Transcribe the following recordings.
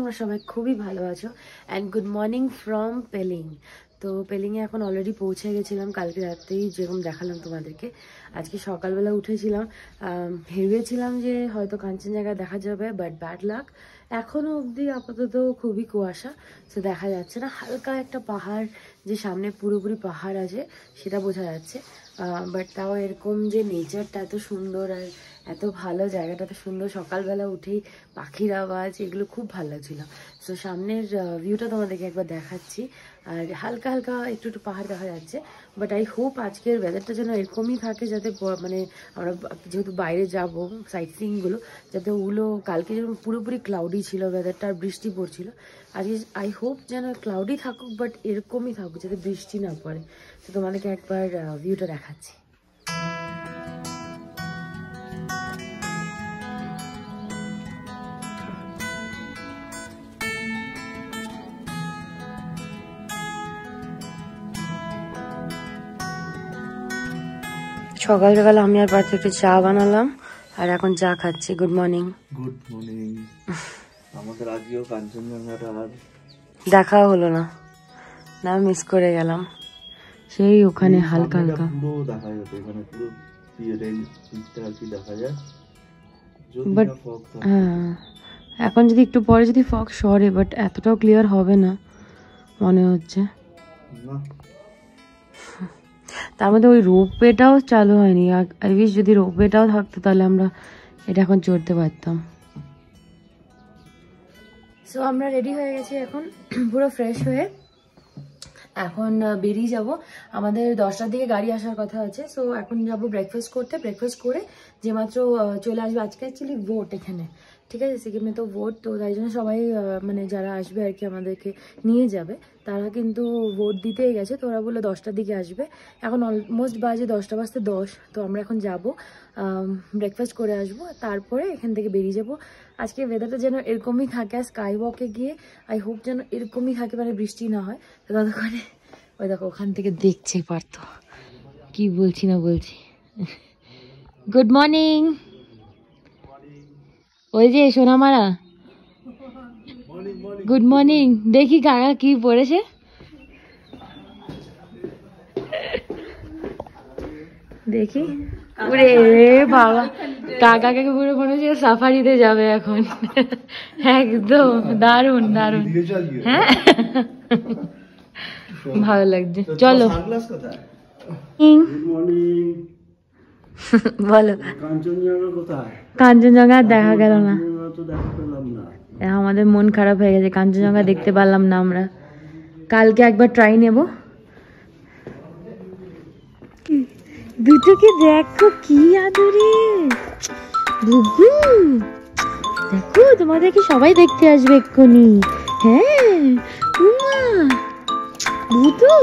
তোমরা সবাই খুবই ভালো আছো and good morning from Pelling. তো পেলিংয়ে এখন অলরেডি পৌঁছে গেছিলাম কালকে রাতেই, যেরকম দেখালাম তোমাদেরকে। আজকে সকালবেলা উঠেছিলাম, ভেবেছিলাম যে হয়তো কাঞ্চনজঙ্ঘা দেখা যাবে, বাট ব্যাড লাক, এখনও অবধি আপাতত খুবই কুয়াশা, তো দেখা যাচ্ছে না। হালকা একটা পাহাড়, যে সামনে পুরোপুরি পাহাড় আছে সেটা বোঝা যাচ্ছে, বাট তাও এরকম যে নেচারটা এত সুন্দর আর এত ভালো, জায়গাটা এত সুন্দর, সকালবেলা উঠেই পাখির আওয়াজ, এগুলো খুব ভালো লাগছিলো। তো সামনের ভিউটা তোমাদেরকে একবার দেখাচ্ছি, আর হালকা হালকা একটু একটু পাহাড় দেখা যাচ্ছে। বাট আই হোপ আজকের ওয়েদারটা যেন এরকমই থাকে, যাতে মানে আমরা যেহেতু বাইরে যাব সাইট সিইংগুলো, যাতে ওগুলো, কালকে যেরকম পুরোপুরি ক্লাউডি ছিল ওয়েদারটা আর বৃষ্টি পড়ছিল, আজকে আই হোপ যেন ক্লাউডি থাকুক, বাট এরকমই থাকুক যাতে বৃষ্টি না পড়ে। তো তোমাদেরকে একবার ভিউটা দেখাচ্ছি। সকাল সকাল আমি আর পার্থ একটু চা বানালাম, আর এখন চা খাচ্ছি। Good morning. Good morning. আমাদের আজকেও কাঞ্চনজঙ্ঘাটা আর দেখা হলো না, না মিস করে গেলাম। সেই ওখানে হালকা হালকা পুরো দেখা যেত, এখানে পুরো রেল দিকটা আর কি দেখা যায়। বাট হ্যাঁ, এখন যদি একটু পরে যদি ফগ সরে, বাট এতটাও ক্লিয়ার হবে না মনে হচ্ছে। তার মধ্যে ওই রোপওয়েটাও চালু হয়নি। আই উইশ যদি রোপওয়েটাও থাকতো তাহলে আমরা এটা এখন চড়তে পারতাম। সো আমরা রেডি হয়ে গেছি এখন, পুরো ফ্রেশ হয়ে এখন বেরিয়ে যাব। আমাদের 10টার দিকে গাড়ি আসার কথা আছে। সো এখন যাব ব্রেকফাস্ট করতে। ব্রেকফাস্ট করে যে মাত্র চলে আসবে, আজকে অ্যাকচুয়ালি ভোট এখানে, ঠিক আছে, সিকিমে তো ভোট, তো তাই জন্য সবাই মানে যারা আসবে আর কি আমাদেরকে নিয়ে যাবে, তারা কিন্তু ভোট দিতেই গেছে। তো ওরা বললো 10টার দিকে আসবে। এখন অলমোস্ট বাজে 10টা বাজতে 10। তো আমরা এখন যাব, ব্রেকফাস্ট করে আসবো, তারপরে এখান থেকে বেরিয়ে যাব। আজকে ওয়েদারটা যেন এরকমই থাকে, আর স্কাই ওয়াকে গিয়ে আই হোপ যেন এরকমই থাকে, মানে বৃষ্টি না হয়। তো ততক্ষণে ওই দেখো ওখান থেকে দেখছে পারত, কি বলছি না বলছি। Good morning. ওই যে সোনামারা, গুড মর্নিং। দেখি কাকা কি পড়েছে। দেখি, ওরে বাবা, কাকাকে পুরো মনে হচ্ছে সাফারিতে যাবে এখন। একদম দারুণ দারুণ। হ্যাঁ ভালো লাগছে, চলো। বলো, কাঞ্চনজঙ্ঘা দেখা গেল না, আমাদের মন খারাপ হয়ে গেছে, কাঞ্চনজঙ্ঘা দেখতে পারলাম না আমরা। কালকে একবার ট্রাই নেব। দুটোকে দেখো কি আদরে, বুবু দেখো, তোমাদেরকে সবাই দেখতে আসবে এক্ষুনি। হ্যাঁ উমা, বুবু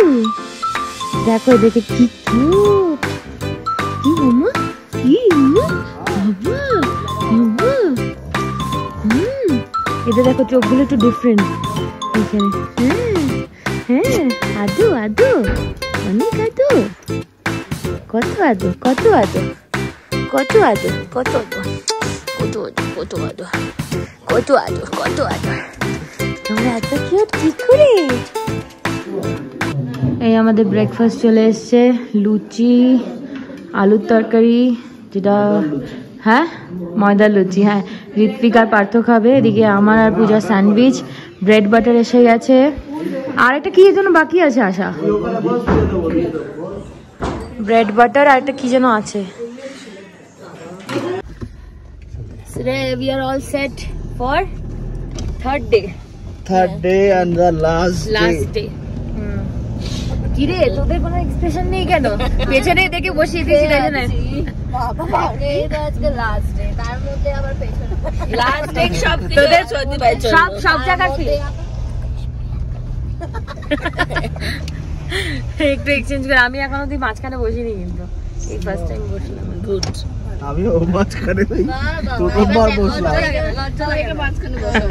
দেখো এদেরকে কি কিউট, কি উমা, কি উমা, বাবা বাবা। এদের দেখো চোখগুলো একটু ডিফারেন্ট এখানে। হ্যাঁ হ্যাঁ, আদু আদু, অনেক আদু, কত আদু, কত আদু, কত আদু, কত আদু, কত আদু, কত আদু, কত আদু, কত আদু। তোমরা এত কিউট কি করে। এই আমাদের ব্রেকফাস্ট চলে এসছে, লুচি, আলুর তরকারি, যেটা হ্যাঁ ময়দার লুচি, হ্যাঁ ঋত্বিক আর পার্থ খাবে। এদিকে আমার আর পূজার স্যান্ডউইচ, ব্রেড বাটার এসে গেছে, আর একটা কি যেন বাকি আছে আসা, ব্রেড বাটার আর একটা কি যেন আছে। We are all set for third day and the last day. কিরে তোদের কোনো এক্সপ্রেশন নেই কেন? পেছনে দেখে বসিয়ে দিয়েছি তাই জন্য। বাবা রে, এটা আজকে লাস্ট ডে, তার মধ্যে আবার পেছনে লাস্ট ডে সব তোদের সব জায়গা কি একটু এক্সচেঞ্জ করে। আমি এখন অবধি মাঝখানে বসিনি, কিন্তু এই ফার্স্ট টাইম বসলাম। গুড, আমি ও মাঝখানে নেই, প্রথমবার বসলাম। লজ্জা লাগে মাঝখানে বসা।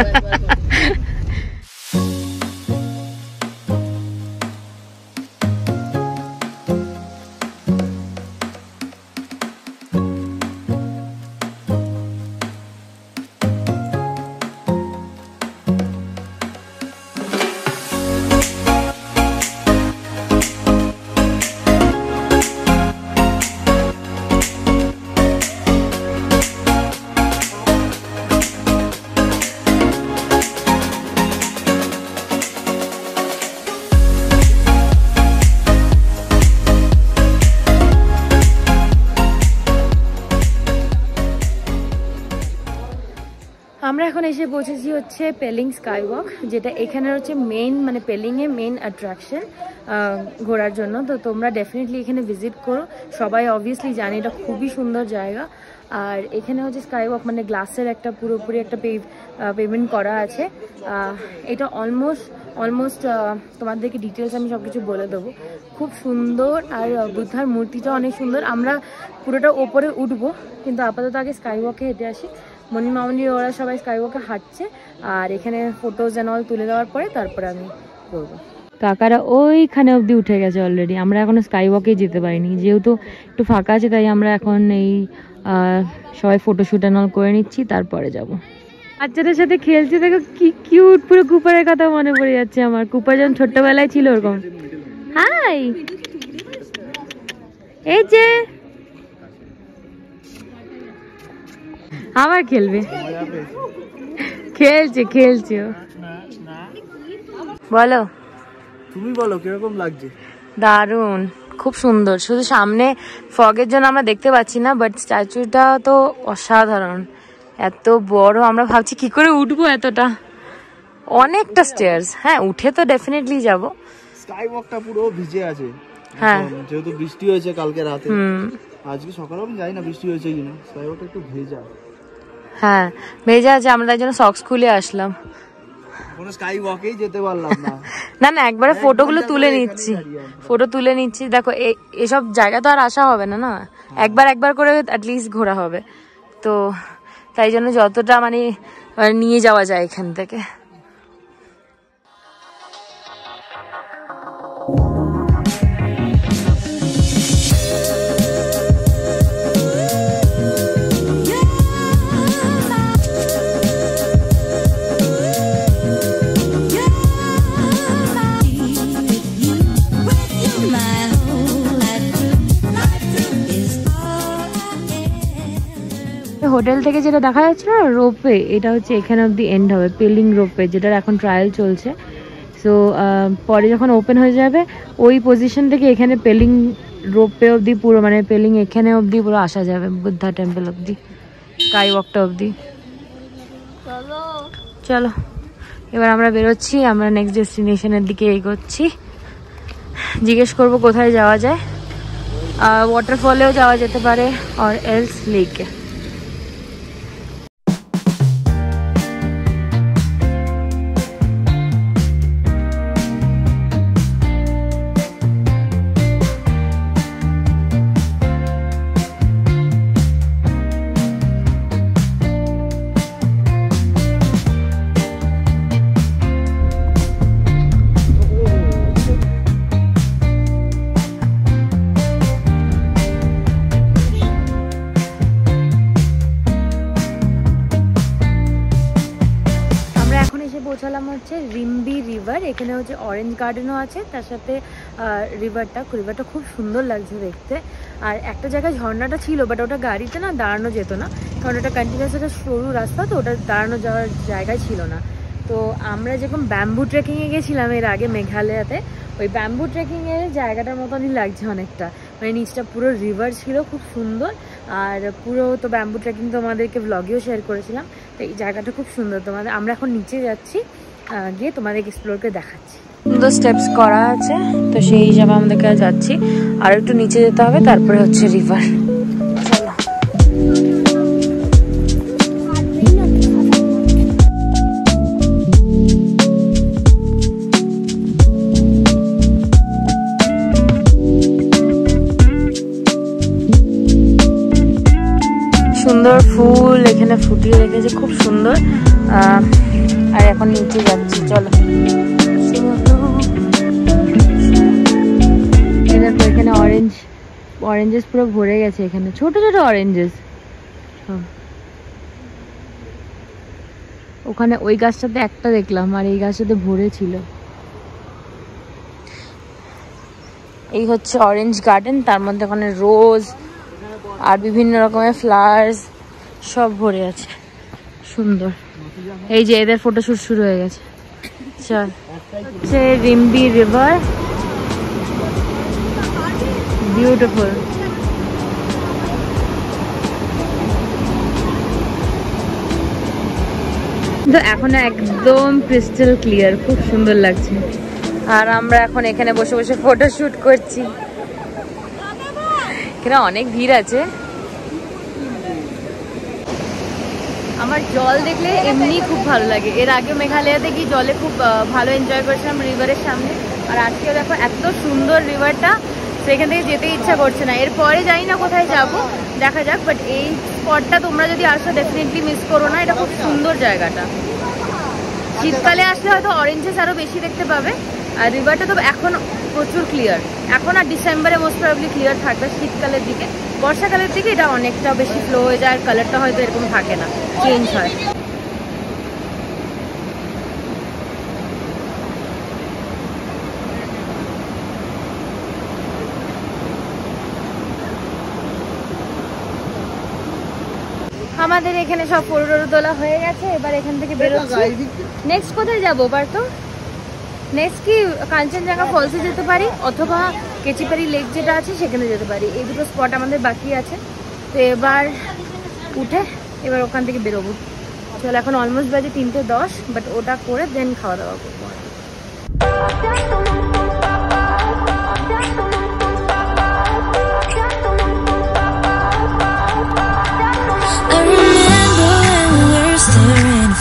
এসে পৌঁছেছি হচ্ছে পেলিং স্কাই ওয়াক, যেটা এখানে হচ্ছে মেইন মানে পেলিংয়ে মেইন অ্যাট্রাকশন ঘোরার জন্য। তো তোমরা ডেফিনেটলি এখানে ভিজিট করো, সবাই অবভিয়াসলি জানে এটা খুবই সুন্দর জায়গা। আর এখানে হচ্ছে স্কাই ওয়াক মানে গ্লাসের একটা পুরোপুরি একটা পেমেন্ট করা আছে। এটা অলমোস্ট তোমাদেরকে ডিটেলস আমি সব কিছু বলে দেবো। খুব সুন্দর, আর বুদ্ধার মূর্তিটা অনেক সুন্দর। আমরা পুরোটা ওপরে উঠবো, কিন্তু আপাতত আগে স্কাই ওয়াকে হেঁটে আসি। মনি মামনি ওরা সবাই স্কাই ওয়াকে হাঁটছে, আর এখানে ফটোজ অ্যান্ড অল তুলে দেওয়ার পরে তারপরে আমি করবো। কাকারা ওইখানে অবধি উঠে গেছে অলরেডি, আমরা এখনো স্কাই ওয়াকেই যেতে পারিনি, যেহেতু একটু ফাঁকা আছে তাই আমরা এখন এই সবাই ফটোশ্যুট অ্যান্ড অল করে নিচ্ছি, তারপরে যাব। বাচ্চাদের সাথে খেলছে, দেখো কি কিউট, পুরো কুপারের কথা মনে পড়ে যাচ্ছে আমার। কুপার যখন ছোট্টবেলায় ছিল ওরকম। হাই, এই যে আবার খেলবে, খেলছে ও। বলো, তুমি বলো কিরকম লাগছে? দারুণ, খুব সুন্দর। শুধু সামনে ফগের জন্য আমরা দেখতে পাচ্ছি না, বাট স্ট্যাচুটা তো অসাধারণ, এত বড়। আমরা ভাবছি কি করে উঠবো এতটা, অনেকটা স্টেয়ার্স। হ্যাঁ, উঠে তো ডেফিনেটলি যাব। স্কাই ওয়াকটা পুরো ভিজে আছে, হ্যাঁ, যেহেতু বৃষ্টি হয়েছে কালকে রাতে। আজকে সকালে আমি জানি না বৃষ্টি হয়েছে কিনা। স্কাই ওয়াকটা একটু ভেজা। হ্যাঁ, ভেজা আছে, আমরা তাই জন্য সক্স খুলে আসলাম। কোনো স্কাই ওয়াকেই যেতে পারলাম না। না, একবারে ফটোগুলো তুলে নিচ্ছি। দেখো এসব জায়গা তো আর আসা হবে না, না একবার করে অ্যাটলিস্ট ঘোরা হবে। তো তাই জন্য যতটা মানে নিয়ে যাওয়া যায় এখান থেকে। হোটেল থেকে যেটা দেখা যাচ্ছে না রোপওয়ে, এটা হচ্ছে এখানে অব্দি এন্ড হবে, পেলিং রোপওয়ে, যেটার এখন ট্রায়াল চলছে। সো পরে যখন ওপেন হয়ে যাবে ওই পজিশন থেকে এখানে পেলিং রোপওয়ে অব্দি পুরো মানে পেলিং এখানে অব্দি পুরো আসা যাবে, বুদ্ধা টেম্পল অব্দি, স্কাই ওয়াকটা অব্দি। চলো এবার আমরা বেরোচ্ছি, আমরা নেক্সট ডেস্টিনেশনের দিকে এগোচ্ছি। জিজ্ঞেস করবো কোথায় যাওয়া যায়। ওয়াটারফলেও যাওয়া যেতে পারে, আর এলস লেকে। পৌঁছালাম হচ্ছে রিম্বি রিভার। এখানে হচ্ছে অরেঞ্জ গার্ডেনও আছে, তার সাথে রিভারটা খুব সুন্দর লাগছে দেখতে। আর একটা জায়গায় ঝর্ণাটা ছিল, বাট ওটা গাড়িতে না দাঁড়ানো যেত না, কারণ ওটা কন্টিনিউয়াস একটা সরু রাস্তা, তো ওটা দাঁড়ানো যাওয়ার জায়গায় ছিল না। তো আমরা যেরকম ব্যাম্বু ট্রেকিংয়ে গেছিলাম এর আগে মেঘালয়াতে, ওই ব্যাম্বু ট্রেকিংয়ের জায়গাটার মতনই লাগছে অনেকটা, মানে নিচটা পুরো রিভার ছিল, খুব সুন্দর। আর পুরো তো ব্যাম্বু ট্রেকিং তো আমাদেরকে ব্লগেও শেয়ার করেছিলাম, তো এই জায়গাটা খুব সুন্দর। আমরা এখন নিচে যাচ্ছি, গিয়ে তোমাদেরকে এক্সপ্লোর করে দেখাচ্ছি। সুন্দর স্টেপস করা আছে, তো সেই হিসাবে আমাদেরকে যাচ্ছি। আর একটু নিচে যেতে হবে, তারপরে হচ্ছে রিভার। সুন্দর ফুল এখানে ফুটিয়ে রেখেছে, খুব সুন্দর। আর এখন নিচে যাচ্ছি, চলো। দেখো এখানে অরেঞ্জেস পুরো ভরে গেছে, এখানে ছোট ছোট অরেঞ্জেস। ওখানে ওই গাছটাতে একটা দেখলাম, আর এই গাছটাতে ভরে ছিল। এই হচ্ছে অরেঞ্জ গার্ডেন, তার মধ্যে ওখানে রোজ আর বিভিন্ন রকমের ফ্লাওয়ার্স সব ভরে আছে, সুন্দর। এই যে এদের ফটোশুট শুরু হয়ে গেছে। চল, হচ্ছে রিম্বি রিভার, বিউটিফুল। কিন্তু এখন একদম ক্রিস্টাল ক্লিয়ার, খুব সুন্দর লাগছে। আর আমরা এখন এখানে বসে বসে ফটো শুট করছি। এখানে অনেক ভিড় আছে। আমার জল দেখলে এমনি খুব ভালো লাগে। এর আগে মেঘালয়াতে গিয়ে জলে খুব ভালো এনজয় করেছিলাম রিভারের সামনে। আর আজকেও দেখো এত সুন্দর রিভারটা, সেখান থেকে যেতে ইচ্ছা করছে না। এরপরে জানি না কোথায় যাব, দেখা যাক। বাট এই স্পটটা তোমরা যদি আসো ডেফিনেটলি মিস করো না, এটা খুব সুন্দর জায়গাটা। শীতকালে আসলে হয়তো অরেঞ্জেস আরও বেশি দেখতে পাবে। আর রিভারটা তো এখন প্রচুর ক্লিয়ার, এখন আর ডিসেম্বরে মোস্ট প্রবাবলি ক্লিয়ার থাকবে। শীতকালের দিকে, বর্ষাকালের দিকে এটা অনেকটা বেশি ফ্লো হয়ে যায়, আর কালারটা হয়তো এরকম থাকে না, চেঞ্জ হয়। আমাদের এখানে সব ফটো তোলা হয়ে গেছে, এবার এখান থেকে বেরোচ্ছি। নেক্সট কোথায় যাবো পারতো? নেক্সট কি কাঞ্চনজঙ্ঘা ফলসে যেতে পারি, অথবা কেচিপাড়ি লেক যেটা আছে সেখানে যেতে পারি। এই দুটো স্পট আমাদের বাকি আছে। তো এবার উঠে এবার ওখান থেকে বেরোবো। চলো, এখন অলমোস্ট বাজে 3:10, বাট ওটা করে দেন খাওয়া দাওয়া করবো।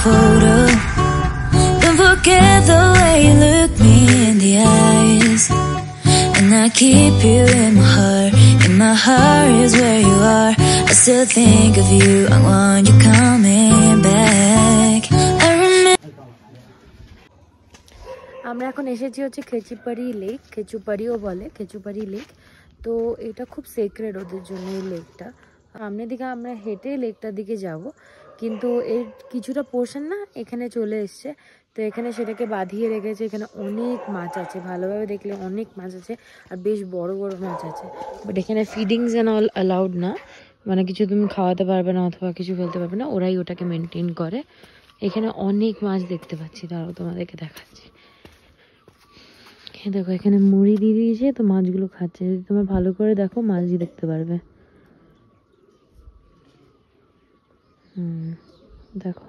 Photo. Don't forget the way you look me in the eyes, and I keep you in my heart. In my heart is where you are. I still think of you. I want you coming back. I remember. আমরা এখন এসেছি হচ্ছে খেচিপাড়ি lake, খেচুপাড়িও বলে, খেচুপাড়ি lake. তো এটা খুব sacred ওদের জন্য এই লেকটা। সামনের দিকে আমরা হেঁটে লেকটার দিকে যাব, কিন্তু এর কিছুটা পোর্শন না এখানে চলে এসছে। তো এখানে সেটাকে বাঁধিয়ে রেখেছে। এখানে অনেক মাছ আছে, ভালোভাবে দেখলে অনেক মাছ আছে, আর বেশ বড় বড় মাছ আছে। বাট এখানে ফিডিংস অ্যান্ড অল অ্যালাউড না, মানে কিছু তুমি খাওয়াতে পারবে না অথবা কিছু ফেলতে পারবে না, ওরাই ওটাকে মেনটেন করে। এখানে অনেক মাছ দেখতে পাচ্ছি, তারাও তোমাদেরকে দেখাচ্ছি। দেখো এখানে মুড়ি দিয়ে দিয়েছে, তো মাছগুলো খাচ্ছে। যদি তোমরা ভালো করে দেখো মাছই দেখতে পারবে। দেখো,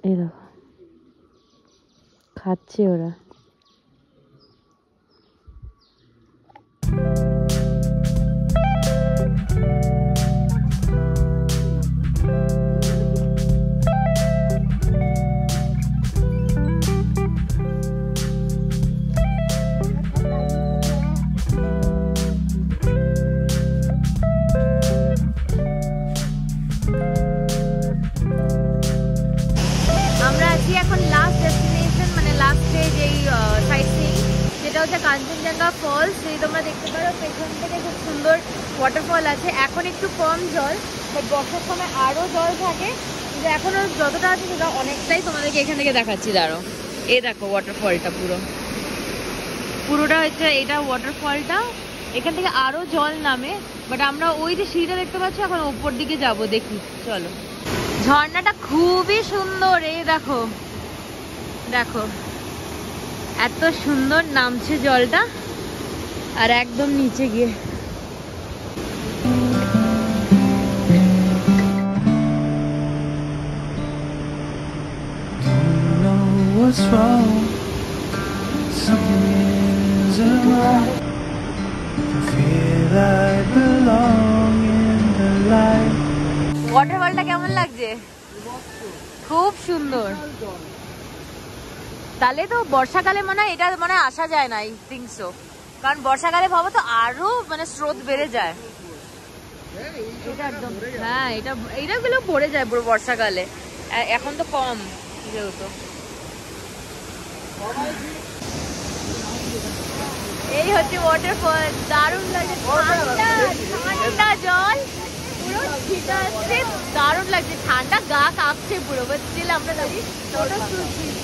এই দেখো খাচ্ছে ওরা। কাঞ্চনজঙ্ঘা ফলস, যদি তোমরা দেখতে পারো পেছন থেকে খুব সুন্দর ওয়াটারফল আছে। এখন একটু কম জল, বাট বর্ষার সময় আরো জল থাকে, কিন্তু এখনো যতটা আছে সেটা অনেকটাই তোমাদেরকে এখান থেকে দেখাচ্ছি। দাঁড়ো, এই দেখো ওয়াটারফলটা পুরোটা হচ্ছে এটা ওয়াটারফলটা। এখান থেকে আরো জল নামে, বাট আমরা ওই যে সিঁড়িটা দেখতে পাচ্ছি এখন উপর দিকে যাব, দেখি চলো। ঝর্ণাটা খুবই সুন্দর, এই দেখো দেখো এত সুন্দর নামছে জলটা, আর একদম নিচে গিয়ে ওয়াটারফলটা কেমন লাগছে? খুব সুন্দর। তাহলে তো বর্ষাকালে মনে হয় এটা মনে হয় আসা যায় না, আই থিঙ্ক সো। কারণ বর্ষাকালে ভাবো তো আরো মানে স্রোত বেড়ে যায়। এটা একদম, হ্যাঁ এটা গুলো পড়ে যায় পুরো বর্ষাকালে, এখন তো কম যেহেতু। এই হচ্ছে ওয়াটারফল, দারুণ লাগে, ঠান্ডা জল পুরো ছিটা আসছে, দারুণ লাগছে। ঠান্ডা গা কাঁপছে পুরো, বাট স্টিল আমরা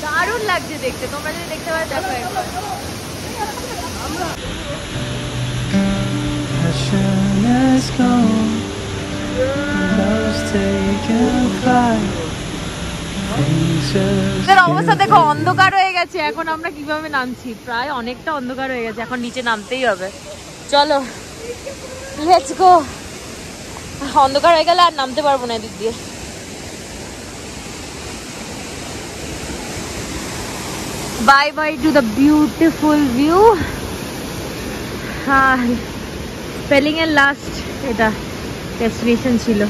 দারুণ লাগছে দেখতে। তোমরা যদি দেখতে পারো দেখো একবার। অবস্থা দেখো, অন্ধকার হয়ে গেছে। এখন আমরা কিভাবে নামছি, প্রায় অনেকটা অন্ধকার হয়ে গেছে, এখন নিচে নামতেই হবে। চলো লেটস গো। অন্ধকার হয়ে গেলে আর নামতে পারবো না এদিক দিয়ে। By bye to the beautiful view. হ্যাঁ, পেলিং এর লাস্ট এটা ডেস্টিনেশন ছিল।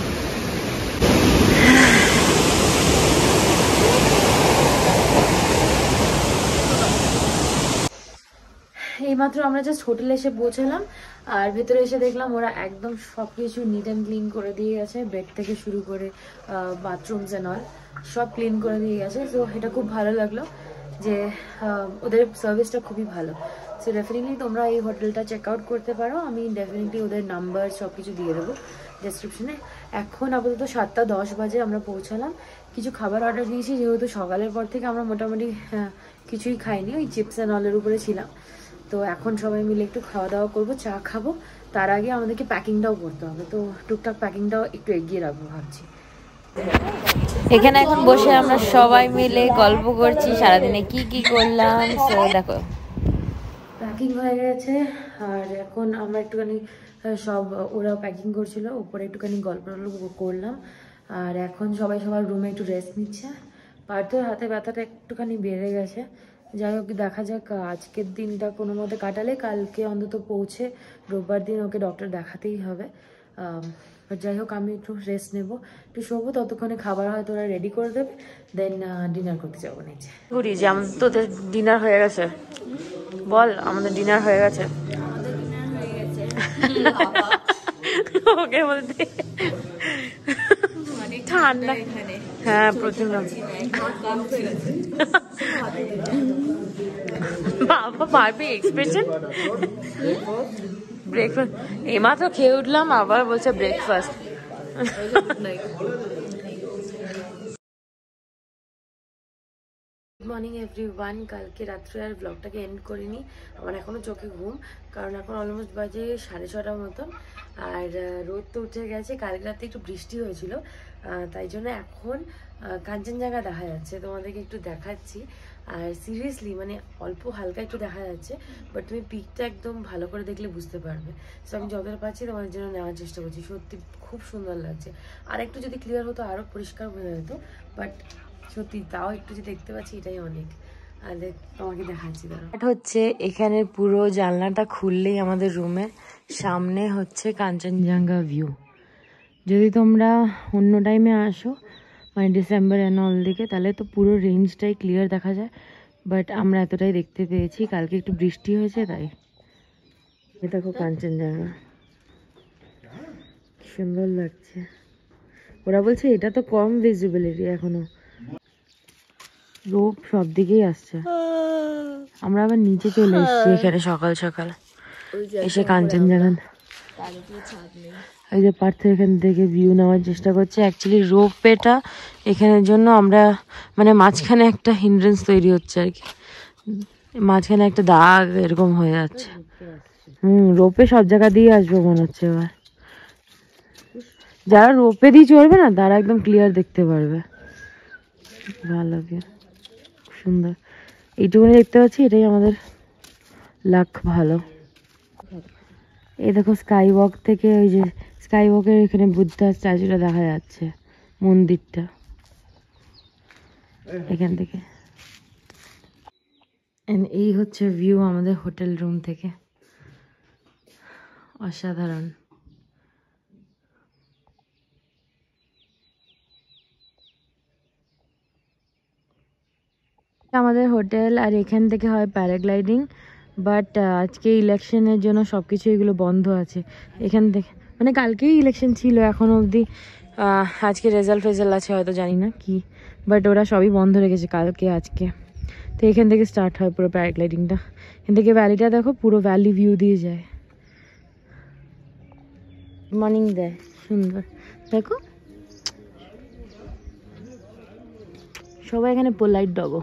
এইমাত্র আমরা জাস্ট হোটেলে এসে পৌঁছালাম, আর ভেতরে এসে দেখলাম ওরা একদম সবকিছু নিট অ্যান্ড ক্লিন করে দিয়ে গেছে, বেড থেকে শুরু করে বাথরুমস এন্ড অল সব ক্লিন করে দিয়ে গেছে। তো এটা খুব ভালো লাগলো যে ওদের সার্ভিসটা খুবই ভালো। সো ডেফিনেটলি তোমরা এই হোটেলটা চেক আউট করতে পারো। আমি ডেফিনেটলি ওদের নাম্বার সব কিছু দিয়ে দেবো ডেসক্রিপশনে। এখন আপাতত 7:10 বাজে আমরা পৌঁছালাম। কিছু খাবার অর্ডার দিয়েছি, যেহেতু সকালের পর থেকে আমরা মোটামুটি কিছুই খাইনি, ওই চিপস অ্যান্ড অলের উপরে ছিলাম। তো এখন সবাই মিলে একটু খাওয়া দাওয়া করবো, চা খাবো। তার আগে আমাদেরকে প্যাকিংটাও করতে হবে, তো টুকটাক প্যাকিংটাও একটু এগিয়ে রাখবো ভাবছি। এখানে এখন বসে আমরা সবাই মিলে গল্প করছি সারাদিনে কি কি করলাম। দেখো প্যাকিং হয়ে গেছে, আর এখন আমরা একটুখানি সব ওরা প্যাকিং করছিল, উপরে একটুখানি গল্প করলাম। আর এখন সবাই সবার রুমে একটু রেস্ট নিচ্ছে। পার্থের হাতে ব্যথাটা একটুখানি বেড়ে গেছে। যাই হোক, দেখা যাক আজকের দিনটা কোনো মতে কাটালে কালকে অন্তত পৌঁছে রোববার দিন ওকে ডক্টর দেখাতেই হবে। যাই হোক, আমি একটু রেস্ট নেবো, একটু শোবো। ততক্ষণে খাবার হয়তো ওরা রেডি করে দেবে, দেন ডিনার করতে যাবো নিচে। ঘুরি যে আমাদের তো ডিনার হয়ে গেছে। বল, আমাদের ডিনার হয়ে গেছে। ওকে বলতে ঠান্ডা, হ্যাঁ প্রচন্ড। বাবা পারবে এক্সপ্রেশন। ব্রেকফাস্ট এইমাত্র খেয়ে উঠলাম, আবার বলছে ব্রেকফাস্ট। Good morning everyone. কালকে রাত্রে আর ব্লগটাকে এন্ড করিনি, আমার এখনো চোখে ঘুম, কারণ এখন অলমোস্ট বাজে 6:30 মতন। আর রোদ তো উঠে গেছে, কালকে রাতে একটু বৃষ্টি হয়েছিল, তাই জন্য এখন কাঞ্চনজঙ্ঘা দেখা যাচ্ছে, তোমাদেরকে একটু দেখাচ্ছি। আর সিরিয়াসলি মানে অল্প হালকা একটু দেখা যাচ্ছে, বাট তুমি পিকটা একদম ভালো করে দেখলে বুঝতে পারবে। সো আমি যতটা পারছি তোমাদের জন্য নেওয়ার চেষ্টা করছি। সত্যি খুব সুন্দর লাগছে। আর একটু যদি ক্লিয়ার হতো আরও পরিষ্কার বোঝা যেত, বাট সত্যি তাও একটু যে দেখতে পাচ্ছি এটাই অনেক। আর তোমাকে দেখাচ্ছি, এটা হচ্ছে এখানের পুরো জানলাটা খুললেই আমাদের রুমের সামনে হচ্ছে কাঞ্চনজঙ্ঘা ভিউ। যদি তোমরা অন্য টাইমে আসো, মানে ডিসেম্বর এন্ড অল দিকে, তাহলে তো পুরো রেঞ্জটাই ক্লিয়ার দেখা যায়, বাট আমরা এতটাই দেখতে পেয়েছি। কালকে একটু বৃষ্টি হয়েছে তাই। এ দেখো কাঞ্চনজঙ্ঘা, সুন্দর লাগছে। ওরা বলছে এটা তো কম ভিজিবিলিটি এখনো, রোদ সব দিকেই আসছে। আমরা আবার নিচে চলে এসেছি এখানে সকাল সকাল এসে কাঞ্চনজঙ্ঘা। এই যে পার্থ এখান থেকে ভিউ নেওয়ার চেষ্টা করছে। অ্যাকচুয়ালি রোপওয়েটা এখানের জন্য আমরা মানে মাঝখানে একটা হিন্ড্রেন্স তৈরি হচ্ছে আর কি, মাঝখানে একটা দাগ এরকম হয়ে যাচ্ছে। রোপে সব জায়গা দিয়ে আসবো মনে হচ্ছে এবার। যারা রোপে দিয়ে চড়বে না তারা একদম ক্লিয়ার দেখতে পারবে, ভালো লাগে, সুন্দর। এইটুকুনি দেখতে পাচ্ছি, এটাই আমাদের লাক ভালো। এই দেখো স্কাই ওয়াক থেকে, ওই যে স্কাই ওয়াকের এখানে বুদ্ধা স্ট্যাচুটা দেখা যাচ্ছে, মন্দিরটা এখান থেকে। এই হচ্ছে ভিউ আমাদের হোটেল রুম থেকে, অসাধারণ। আমাদের হোটেল, আর এখান থেকে হয় প্যারাগ্লাইডিং, বাট আজকে ইলেকশনের জন্য সব কিছু এগুলো বন্ধ আছে এখান থেকে। মানে কালকেই ইলেকশন ছিল, এখনো অবধি আজকে রেজাল্ট আছে হয়তো, জানি না কি, বাট ওরা সবই বন্ধ রেখেছে কালকে আজকে। তো এখান থেকে স্টার্ট হয় পুরো প্যারাগ্লাইডিংটা। এখান থেকে ভ্যালিটা দেখো, পুরো ভ্যালি ভিউ দিয়ে যায়, মর্নিং দেয়, সুন্দর দেখো। সবাই এখানে পোলাইট ডগো।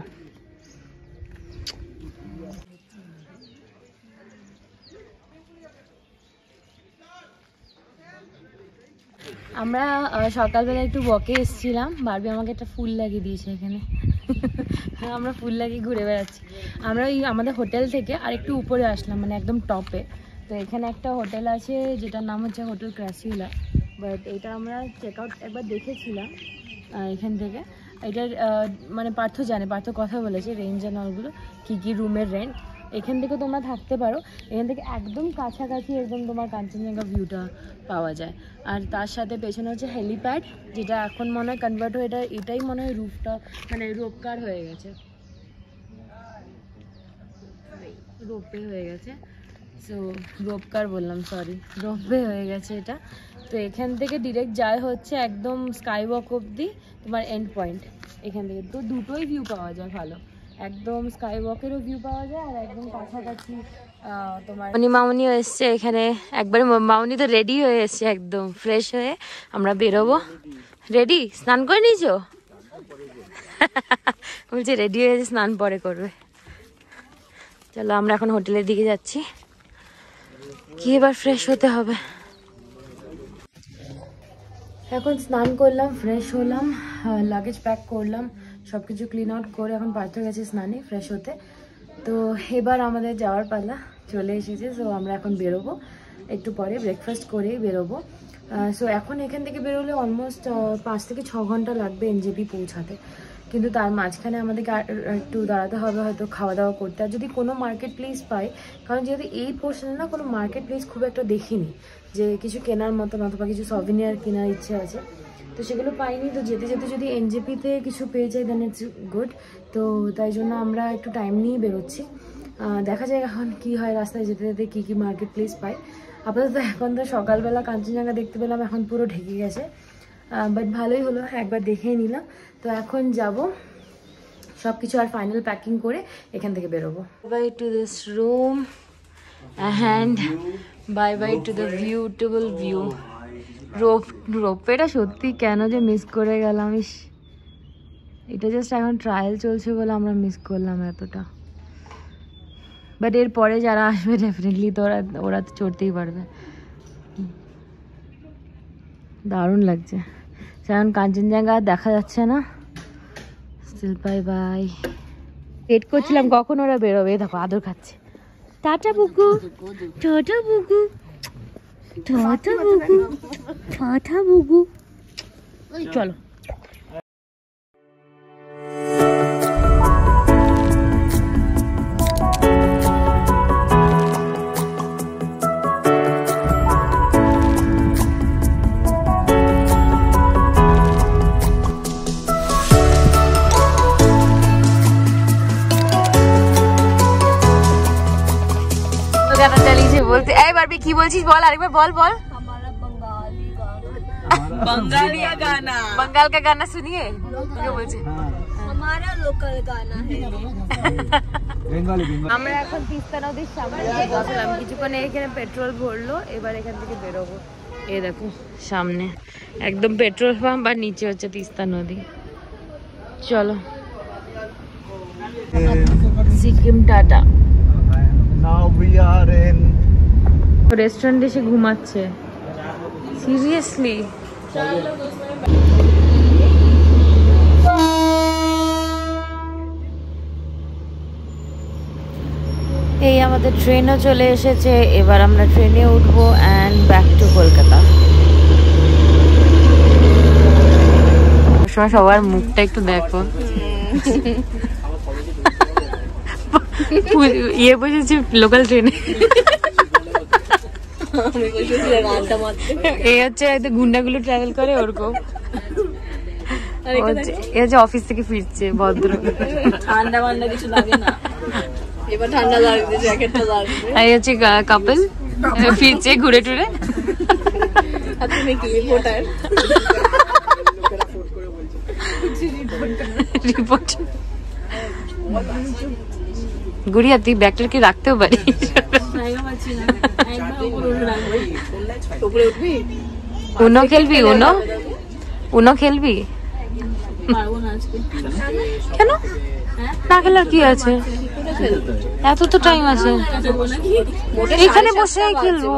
আমরা সকালবেলা একটু ওয়াকে এসেছিলাম, বারবি আমাকে একটা ফুল লাগিয়ে দিয়েছে এখানে। আমরা ফুল লাগিয়ে ঘুরে বেড়াচ্ছি। আমরা ওই আমাদের হোটেল থেকে আর একটু উপরে আসলাম, মানে একদম টপে। তো এখানে একটা হোটেল আছে যেটার নাম হচ্ছে হোটেল ক্রাসিওলা। বাট এটা আমরা চেক আউট একবার দেখেছিলাম এখান থেকে। এটার মানে পার্থ জানে, পার্থ কথা বলেছে রেঞ্জ অ্যান্ড অলগুলো, কী কী রুমের রেন্ট। এখান থেকে তোমরা থাকতে পারো, এখান থেকে একদম কাছাকাছি একদম তোমার কাঞ্চনজঙ্ঘা ভিউটা পাওয়া যায়। আর তার সাথে পেছনে হচ্ছে হেলিপ্যাড, যেটা এখন মনে হয় কনভার্ট হয়ে এটাই মনে হয় রুফটা মানে রোপকার হয়ে গেছে, রোপওয়ে হয়ে গেছে। সো রোপকার বললাম, সরি, রোপওয়ে হয়ে গেছে এটা। তো এখান থেকে ডিরেক্ট যায় হচ্ছে একদম স্কাই ওয়াক অবধি তোমার এন্ড পয়েন্ট। এখান থেকে তো দুটোই ভিউ পাওয়া যায় ভালো, একদম স্কাই ওয়াকেরও ভিউ পাওয়া যায় আর একদম কাছাকাছি তোমার। মামনিও এসছে এখানে একবারে, মামনি তো রেডি হয়ে এসছে একদম ফ্রেশ হয়ে। আমরা বেরোবো, রেডি? স্নান করে নিয়েছো? বলছে রেডি হয়ে স্নান পরে করবে। চলো আমরা এখন হোটেলের দিকে যাচ্ছি, কি এবার ফ্রেশ হতে হবে। এখন স্নান করলাম, ফ্রেশ হলাম, লাগেজ প্যাক করলাম, সব কিছু ক্লিন আউট করে এখন পার্থ গেছে স্নানে ফ্রেশ হতে। তো এবার আমাদের যাওয়ার পালা চলে এসেছে। সো আমরা এখন বেরোবো, একটু পরে ব্রেকফাস্ট করেই বেরোবো। সো এখন এখান থেকে বেরোলে অলমোস্ট 5 থেকে 6 ঘন্টা লাগবে এনজেপি পৌঁছাতে, কিন্তু তার মাঝখানে আমাদেরকে একটু দাঁড়াতে হবে হয়তো খাওয়া দাওয়া করতে। আর যদি কোনো মার্কেট প্লেস পাই, কারণ যেহেতু এই পোর্শনে না কোনো মার্কেট প্লেস খুব একটা দেখিনি যে কিছু কেনার মতন, অথবা কিছু সভিনিয়ার কেনার ইচ্ছে আছে, তো সেগুলো পাইনি। তো যেতে যেতে যদি এনজেপিতে কিছু পেয়ে যাই দেন ইটস গুড। তো তাই জন্য আমরা একটু টাইম নিয়ে বেরোচ্ছি, দেখা যায় এখন কি হয় রাস্তায় যেতে যেতে কী কী মার্কেট প্লেস পাই। আপাতত এখন তো সকালবেলা কাঞ্চনজঙ্ঘা দেখতে পেলাম, এখন পুরো ঢেকে গেছে, বাট ভালোই হলো, একবার দেখেই নিলাম। তো এখন যাব সব কিছু আর ফাইনাল প্যাকিং করে এখান থেকে বেরোবো। Bye to this room and bye bye to the beautiful view. রোপওয়েটা সত্যি কেন যে মিস করে গেলাম, এটা জাস্ট এখন ট্রায়াল চলছে বলে আমরা মিস করলাম এতটা। বাট এর পরে যারা আসবে ডেফিনেটলি তো ওরা তো চড়তেই পারবে। দারুণ লাগছে, এখন কাঞ্চনজঙ্ঘা দেখা যাচ্ছে না। স্টিল বাই বাই, ওয়েট করছিলাম কখন ওরা বেরোবে। দেখো আদর খাচ্ছে, টাটা বুকু, টাটা বুকু, টাটা বুকু, টাটা বুকু। চলো गाना चलीजे बोलते। ए बारबी की बोलছিস বল, আরেকবার বল বল। हमारा बंगाली गाना, बंगाली का गाना, बंगाल का गाना सुनिए। क्या बोलছিস? हमारा लोकल गाना है। আমরা এখন তিস্তা নদীর সামনে বসলাম, কিছুক্ষণ এখানে পেট্রোল ভরলো, এবার এখান থেকে বেরোবো। এই দেখো সামনে একদম পেট্রোল পাম্প আর নিচে হচ্ছে তিস্তা নদী। চলো সিকিম টাটা। রেস্টুরেন্টে এসে ঘুমাচ্ছে, সিরিয়াসলি। এই আমাদের ট্রেনও চলে এসেছে, এবার আমরা ট্রেনে উঠবো অ্যান্ড ব্যাক টু কলকাতা। সবার মুখটা একটু দেখো, ইয়ে বসেছি লোকাল ট্রেনে, এই হচ্ছে গুন্ডাগুলো ট্রাভেল করে ওরকম। এই হচ্ছে অফিস থেকে ফিরছে ভদ্র, ঠান্ডা মান্ডা কিছু লাগে না, এবার ঠান্ডা লাগছে, জ্যাকেটটা লাগছে। এই হচ্ছে কাপল ফিরছে ঘুরে টুরে। তুমি কি রিপোর্টার? রিপোর্ট গুড়িয়া, তুই ব্যাগটার কি রাখতেও পারিস। উনো খেলবি? উনো খেলবি? কেন না খেলার কি আছে, এত তো টাইম আছে, এখানে বসে খেলবো।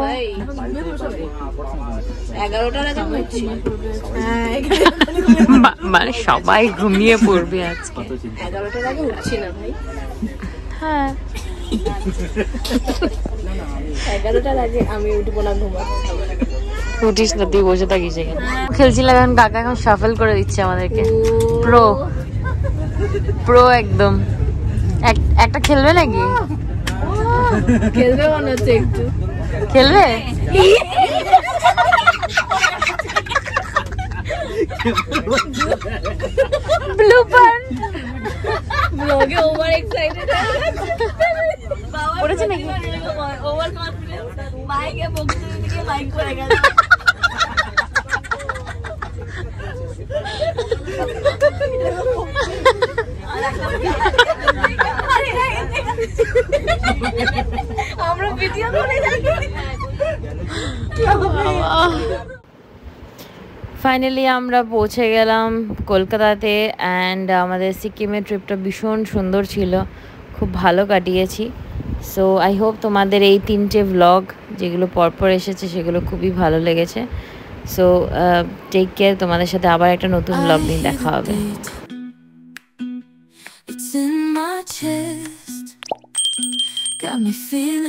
11টার আগে মানে সবাই ঘুমিয়ে পড়বে আজকে। 11টার আগে উঠছি না ভাই। হ্যাঁ 11টার আগে আমি উঠবো না, ঘুমাবো। উঠিস না, তুই বসে থাকিস এখানে। খেলছিলাম, এখন কাকা এখন শাফল করে দিচ্ছে আমাদেরকে। প্রো প্রো একদম। একটা খেলবে নাকি? খেলবে মনে হচ্ছে একটু। খেলবে? ব্লুপার ব্লগে ওভার এক্সাইটেড পড়েছে নাকি? ওভার কনফিডেন্স মাইকে বকতে দিকে মাইক করে গেল। আমরা ভিডিও করে যাচ্ছি। ফাইনালি আমরা পৌঁছে গেলাম কলকাতাতে। অ্যান্ড আমাদের সিকিমের ট্রিপটা ভীষণ সুন্দর ছিল, খুব ভালো কাটিয়েছি। সো আই হোপ তোমাদের এই 3টে ভ্লগ যেগুলো পরপর এসেছে সেগুলো খুবই ভালো লেগেছে। সো টেক কেয়ার, তোমাদের সাথে আবার একটা নতুন ভ্লগ নিয়ে দেখা হবে। It's in my chest, got me feeling